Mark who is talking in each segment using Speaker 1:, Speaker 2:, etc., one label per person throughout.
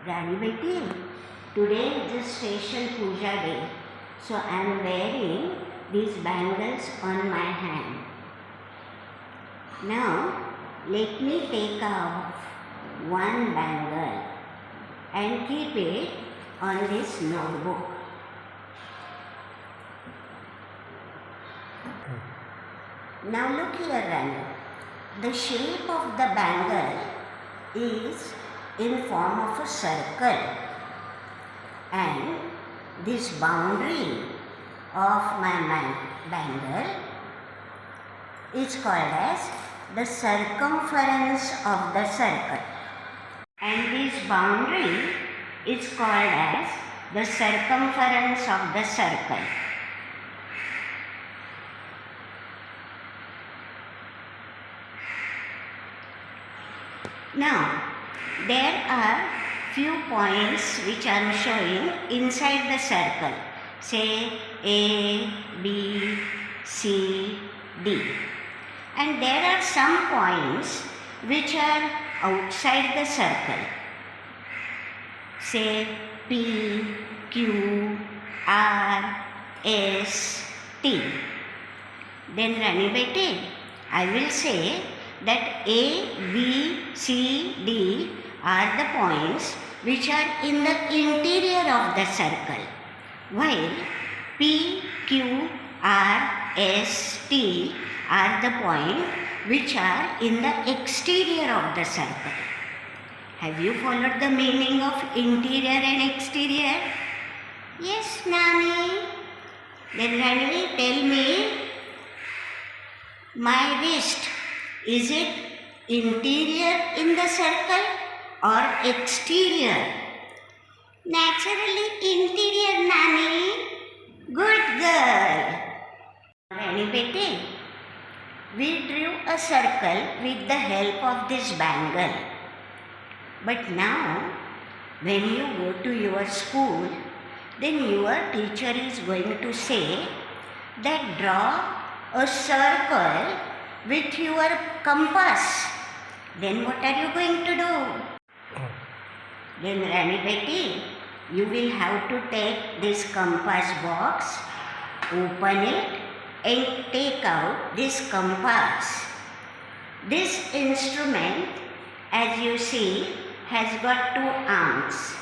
Speaker 1: Rani Beti, today is the station puja day, so I am wearing these bangles on my hand. Now, let me take off one bangle and keep it on this notebook. Now look here, Rani. The shape of the bangle is in form of a circle, and this boundary of my bangle is called as the circumference of the circle, and this boundary is called as the circumference of the circle. Now, there are few points which I am showing inside the circle. Say A, B, C, D. And there are some points which are outside the circle. Say P, Q, R, S, T. Then Rani Beti, I will say that A, B, C, D are the points which are in the interior of the circle, while P, Q, R, S, T are the points which are in the exterior of the circle. Have you followed the meaning of interior and exterior? Yes, Nani. Then Rani, tell me, my wrist, is it interior in the circle or exterior? Naturally interior, Nani. Good girl. Rani Beti, we drew a circle with the help of this bangle. But now, when you go to your school, then your teacher is going to say that draw a circle with your compass. Then what are you going to do? Then Rani Beti, you will have to take this compass box, open it and take out this compass. This instrument, as you see, has got two arms.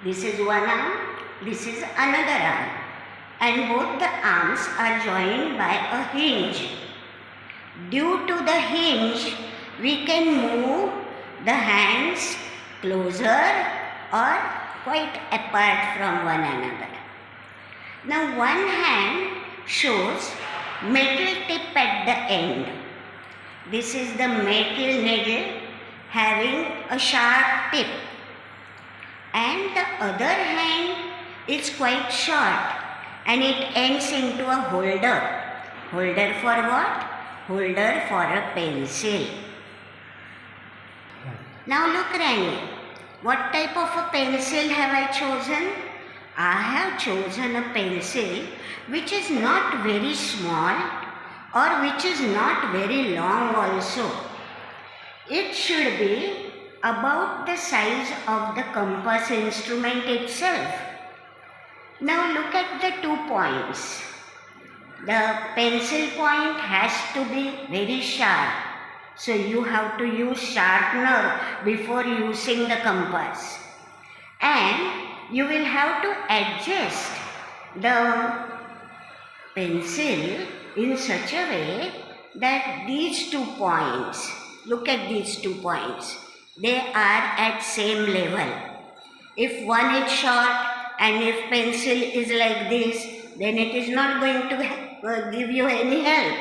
Speaker 1: This is one arm, this is another arm, and both the arms are joined by a hinge. Due to the hinge, we can move the hands closer or quite apart from one another. Now one hand shows metal tip at the end. This is the metal needle having a sharp tip, and the other hand is quite short and it ends into a holder. Holder for what? Holder for a pencil. Now look, Rani, what type of a pencil have I chosen? I have chosen a pencil which is not very small or which is not very long also. It should be about the size of the compass instrument itself. Now look at the 2 points. The pencil point has to be very sharp. So you have to use sharpener before using the compass. And you will have to adjust the pencil in such a way that these 2 points, look at these 2 points, they are at same level. If one is short and if pencil is like this, then it is not going to give you any help.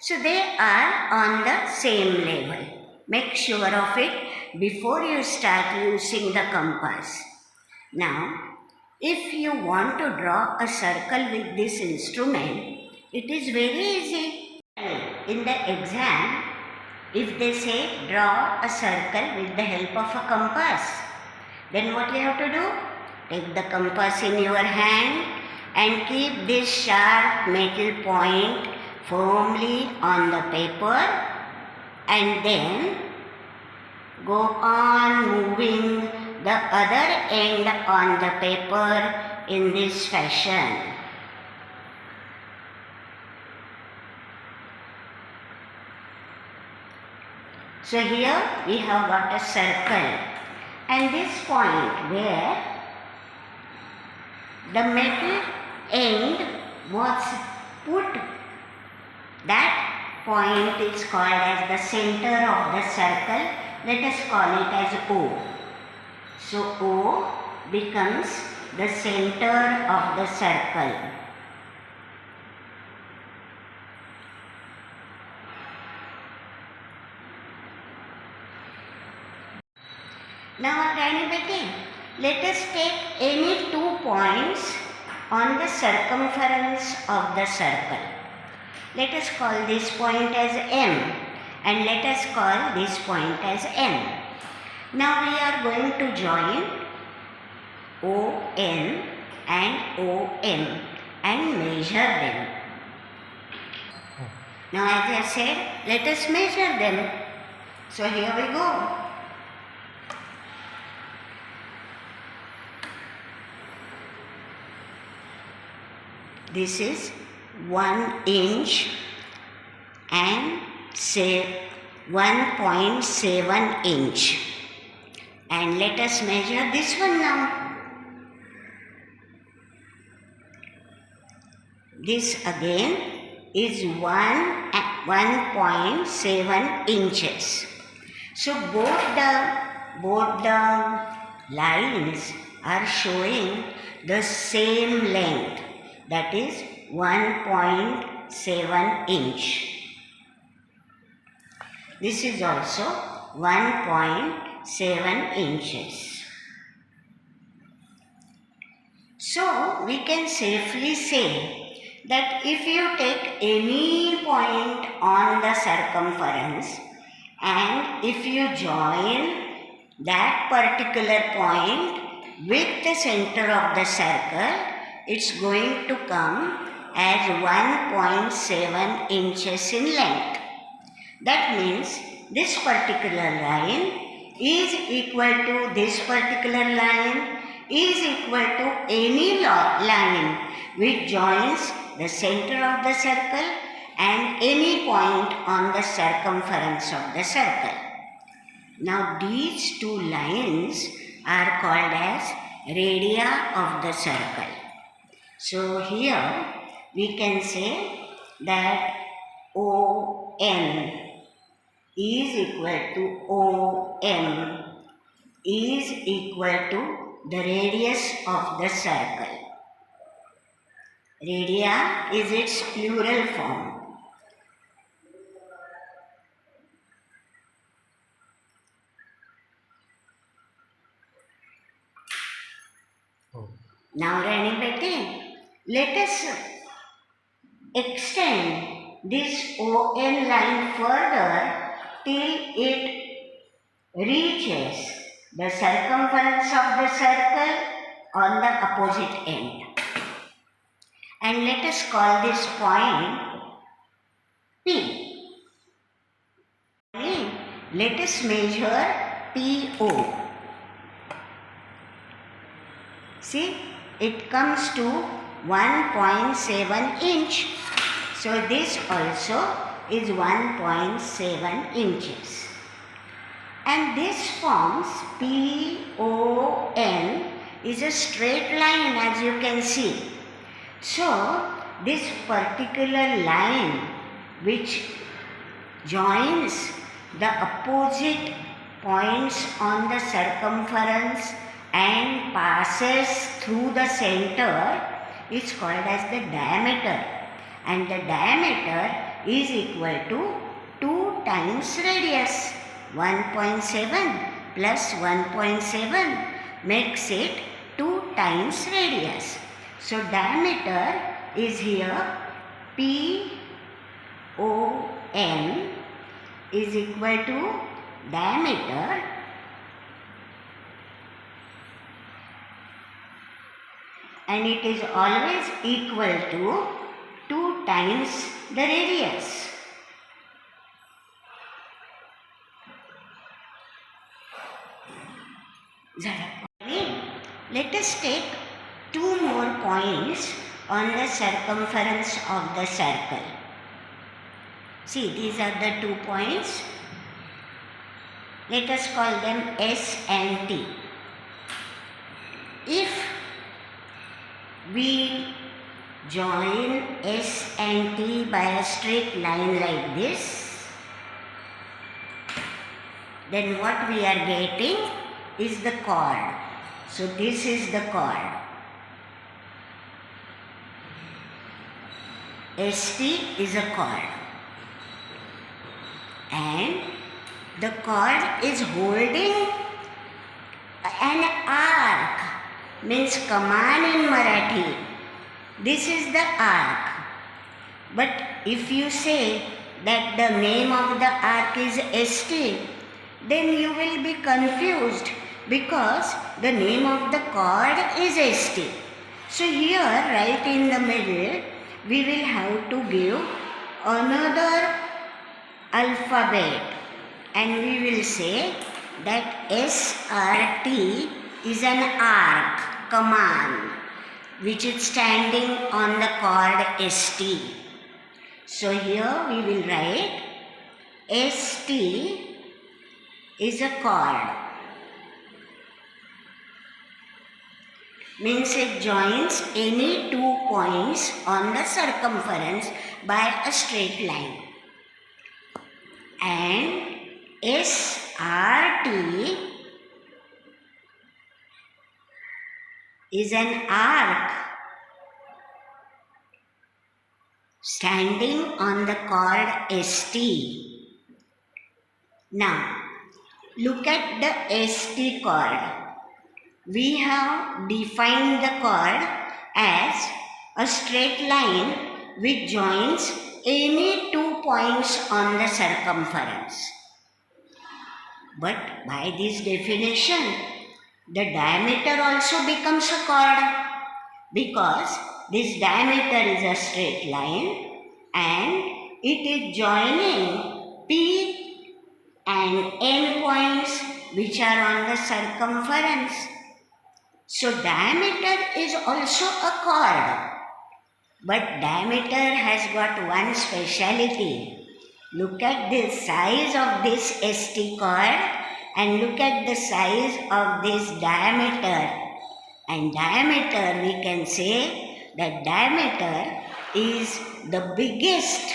Speaker 1: So they are on the same level. Make sure of it before you start using the compass. Now, if you want to draw a circle with this instrument, it is very easy. In the exam, if they say draw a circle with the help of a compass, then what you have to do? Take the compass in your hand and keep this sharp metal point firmly on the paper, and then go on moving the other end on the paper in this fashion. So here we have got a circle, and this point where the metal end was put, that point is called as the center of the circle. Let us call it as O. So O becomes the center of the circle. Now Rani, let us take any 2 points on the circumference of the circle. Let us call this point as M, and let us call this point as N. Now we are going to join ON and OM and measure them. Now as I said, let us measure them. So here we go. This is 1 inch and say 1.7 inch. And let us measure this one now. This again is 1.7 inches. So both the lines are showing the same length, that is 1.7 inch. This is also 1.7 inches. So we can safely say that if you take any point on the circumference and if you join that particular point with the center of the circle, it's going to come as 1.7 inches in length. That means this particular line is equal to this particular line is equal to any line which joins the center of the circle and any point on the circumference of the circle. Now these two lines are called as radii of the circle. So here we can say that ON is equal to OM is equal to the radius of the circle. Radii is its plural form. Now Rani, let us extend this ON line further till it reaches the circumference of the circle on the opposite end. And let us call this point P. Let us measure PO. See, it comes to 1.7 inch. So this also is 1.7 inches. And this forms PON is a straight line, as you can see. So this particular line which joins the opposite points on the circumference and passes through the center is called as the diameter, and the diameter is equal to 2 times radius. 1.7 plus 1.7 makes it 2 times radius. So diameter is here PON is equal to diameter and it is always equal to 2 times the radius. झाला. us take two more points on the circumference of the circle. See, these are the 2 points. Let us call them S and T. If we join S and T by a straight line like this, then what we are getting is the chord. So this is the chord. ST is a chord. And the chord is holding an arc, means kaman in Marathi. This is the arc. But if you say that the name of the arc is ST, then you will be confused because the name of the chord is ST. So here, right in the middle, we will have to give another alphabet, and we will say that SRT is an arc, kaman, which is standing on the chord ST. So here we will write ST is a chord, means it joins any 2 points on the circumference by a straight line. And SRT is an arc standing on the chord ST. Now, look at the ST chord. We have defined the chord as a straight line which joins any 2 points on the circumference. But by this definition, the diameter also becomes a chord, because this diameter is a straight line and it is joining P and N points which are on the circumference. So diameter is also a chord, but diameter has got one speciality. Look at the size of this ST chord and look at the size of this diameter. And diameter, we can say that diameter is the biggest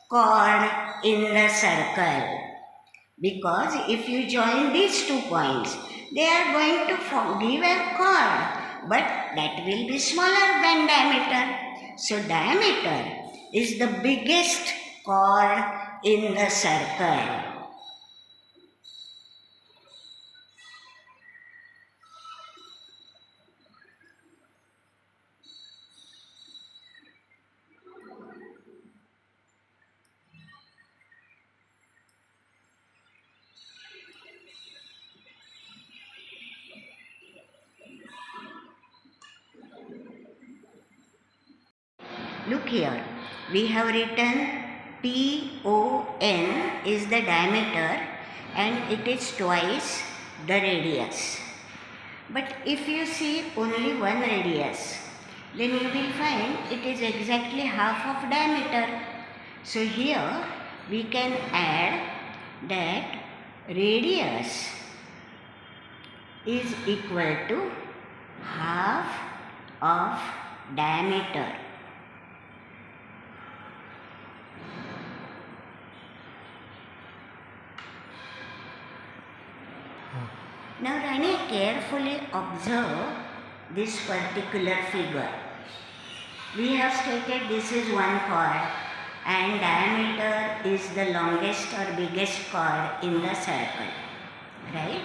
Speaker 1: chord in the circle. Because if you join these 2 points, they are going to give a chord, but that will be smaller than diameter. So diameter is the biggest chord in the circle. Look here, we have written TON is the diameter and it is twice the radius. But if you see only one radius, then you will find it is exactly half of diameter. So here we can add that radius is equal to half of diameter. Now Nani, carefully observe this particular figure. We have stated this is one chord and diameter is the longest or biggest chord in the circle, right?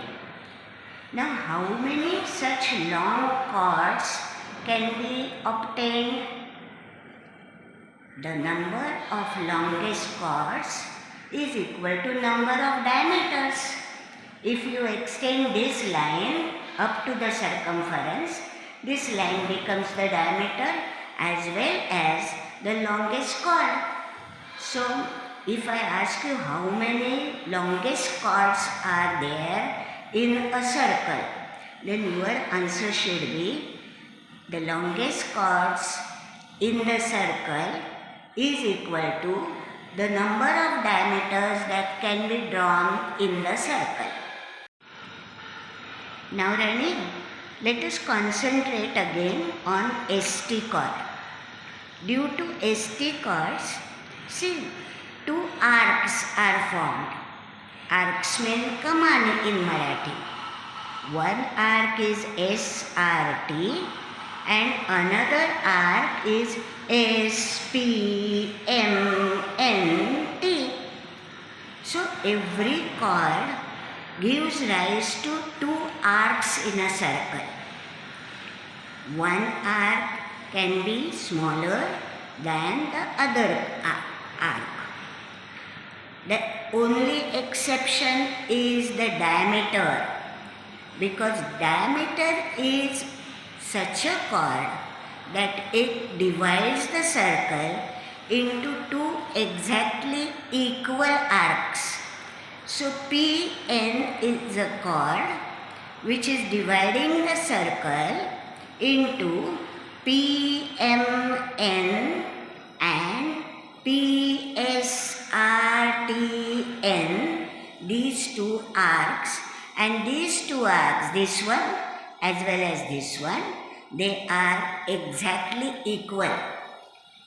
Speaker 1: Now how many such long chords can be obtained? The number of longest chords is equal to number of diameters. If you extend this line up to the circumference, this line becomes the diameter as well as the longest chord. So, if I ask you how many longest chords are there in a circle, then your answer should be the longest chords in the circle is equal to the number of diameters that can be drawn in the circle. Now Nani, let us concentrate again on ST chord. Due to ST chords, see, two arcs are formed. Arcs mean kamani in Marathi. One arc is SRT and another arc is SPMNT. So every chord gives rise to two arcs in a circle. One arc can be smaller than the other arc. The only exception is the diameter, because diameter is such a chord that it divides the circle into two exactly equal arcs. So PN is a chord which is dividing the circle into PMN and PSRTN, these two arcs, and these two arcs, this one as well as this one, they are exactly equal.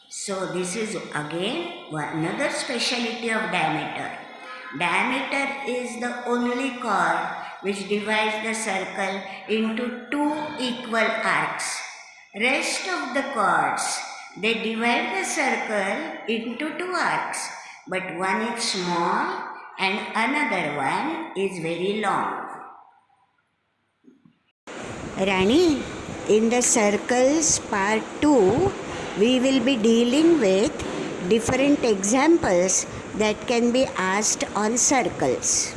Speaker 1: So this is again another speciality of diameter. Diameter is the only chord which divides the circle into two equal arcs. Rest of the chords, they divide the circle into two arcs, but one is small and another one is very long. Rani, in the circles part 2, we will be dealing with different examples that can be asked on circles.